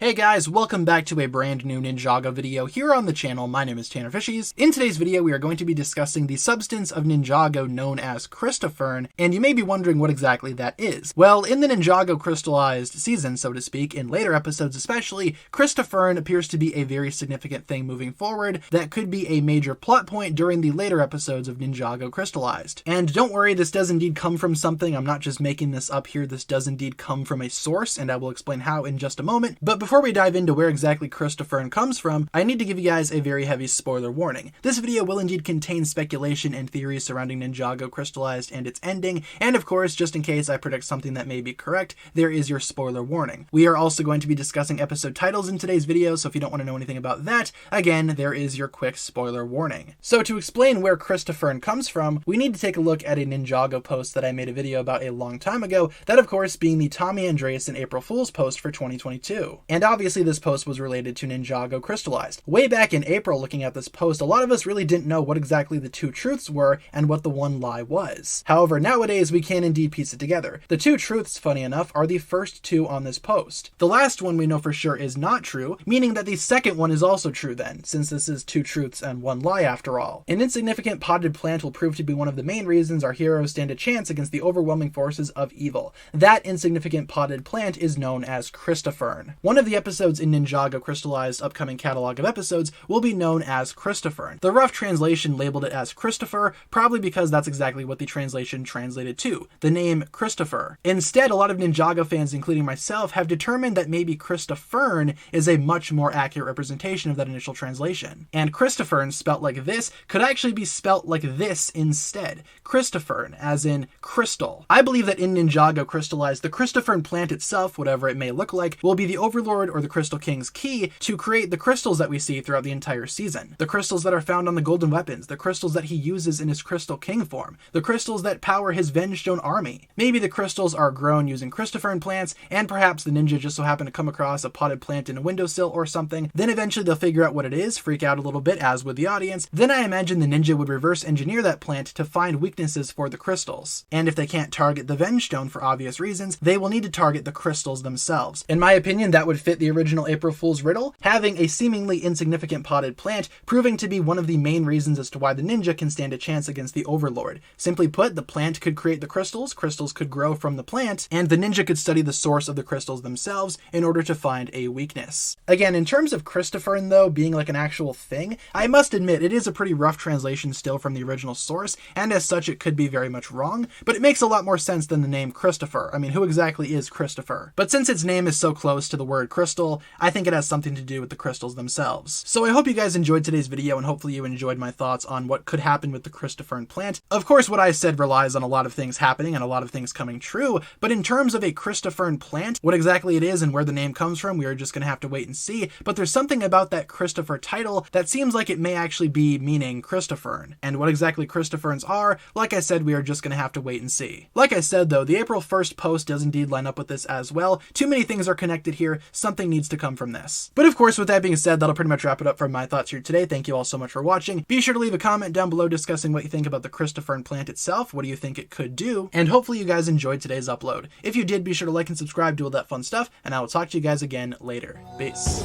Hey guys, welcome back to a brand new Ninjago video here on the channel. My name is TannerFishies. In today's video, we are going to be discussing the substance of Ninjago known as CRYSTAFERN, and you may be wondering what exactly that is. Well, in the Ninjago Crystalized season, so to speak, in later episodes especially, CRYSTAFERN appears to be a very significant thing moving forward that could be a major plot point during the later episodes of Ninjago Crystalized. And don't worry, this does indeed come from something. I'm not just making this up here. This does indeed come from a source, and I will explain how in just a moment. But before we dive into where exactly CRYSTAFERN comes from, I need to give you guys a very heavy spoiler warning. This video will indeed contain speculation and theories surrounding Ninjago Crystalized and its ending, and of course, just in case I predict something that may be correct, there is your spoiler warning. We are also going to be discussing episode titles in today's video, so if you don't want to know anything about that, again, there is your quick spoiler warning. So to explain where CRYSTAFERN comes from, we need to take a look at a Ninjago post that I made a video about a long time ago, that of course being the Tommy Andreas and April Fool's post for 2022. And obviously this post was related to Ninjago Crystalized. Way back in April, looking at this post, a lot of us really didn't know what exactly the two truths were and what the one lie was. However, nowadays we can indeed piece it together. The two truths, funny enough, are the first two on this post. The last one we know for sure is not true, meaning that the second one is also true then, since this is two truths and one lie after all. An insignificant potted plant will prove to be one of the main reasons our heroes stand a chance against the overwhelming forces of evil. That insignificant potted plant is known as CRYSTAFERN. One of the episodes in Ninjago Crystalized upcoming catalog of episodes will be known as CRYSTAFERN. The rough translation labeled it as Christopher, probably because that's exactly what the translation translated to, the name Christopher. Instead, a lot of Ninjago fans, including myself, have determined that maybe CRYSTAFERN is a much more accurate representation of that initial translation. And CRYSTAFERN, spelt like this, could actually be spelt like this instead. CRYSTAFERN, as in crystal. I believe that in Ninjago Crystalized, the CRYSTAFERN plant itself, whatever it may look like, will be the Overlord or the Crystal King's key to create the crystals that we see throughout the entire season. The crystals that are found on the golden weapons, the crystals that he uses in his Crystal King form, the crystals that power his Vengestone army. Maybe the crystals are grown using CRYSTAFERN plants, and perhaps the ninja just so happened to come across a potted plant in a windowsill or something. Then eventually they'll figure out what it is, freak out a little bit as with the audience. Then I imagine the ninja would reverse engineer that plant to find weaknesses for the crystals. And if they can't target the Vengestone for obvious reasons, they will need to target the crystals themselves. In my opinion, that would fit the original April Fool's riddle, having a seemingly insignificant potted plant proving to be one of the main reasons as to why the ninja can stand a chance against the Overlord. Simply put, the plant could create the crystals could grow from the plant, and the ninja could study the source of the crystals themselves in order to find a weakness. Again, in terms of CRYSTAFERN though, being like an actual thing, I must admit it is a pretty rough translation still from the original source, and as such it could be very much wrong, but it makes a lot more sense than the name Christopher. I mean, who exactly is Christopher? But since its name is so close to the word crystal, I think it has something to do with the crystals themselves. So I hope you guys enjoyed today's video, and hopefully you enjoyed my thoughts on what could happen with the CRYSTAFERN plant. Of course, what I said relies on a lot of things happening and a lot of things coming true, but in terms of a CRYSTAFERN plant, what exactly it is and where the name comes from, we are just going to have to wait and see. But there's something about that Christopher title that seems like it may actually be meaning CRYSTAFERN. And what exactly CRYSTAFERNs are, like I said, we are just going to have to wait and see. Like I said though, the April 1st post does indeed line up with this as well. Too many things are connected here. Something needs to come from this. But of course, with that being said, that'll pretty much wrap it up for my thoughts here today. Thank you all so much for watching. Be sure to leave a comment down below discussing what you think about the CRYSTAFERN plant itself. What do you think it could do? And hopefully you guys enjoyed today's upload. If you did, be sure to like and subscribe, do all that fun stuff, and I will talk to you guys again later. Peace.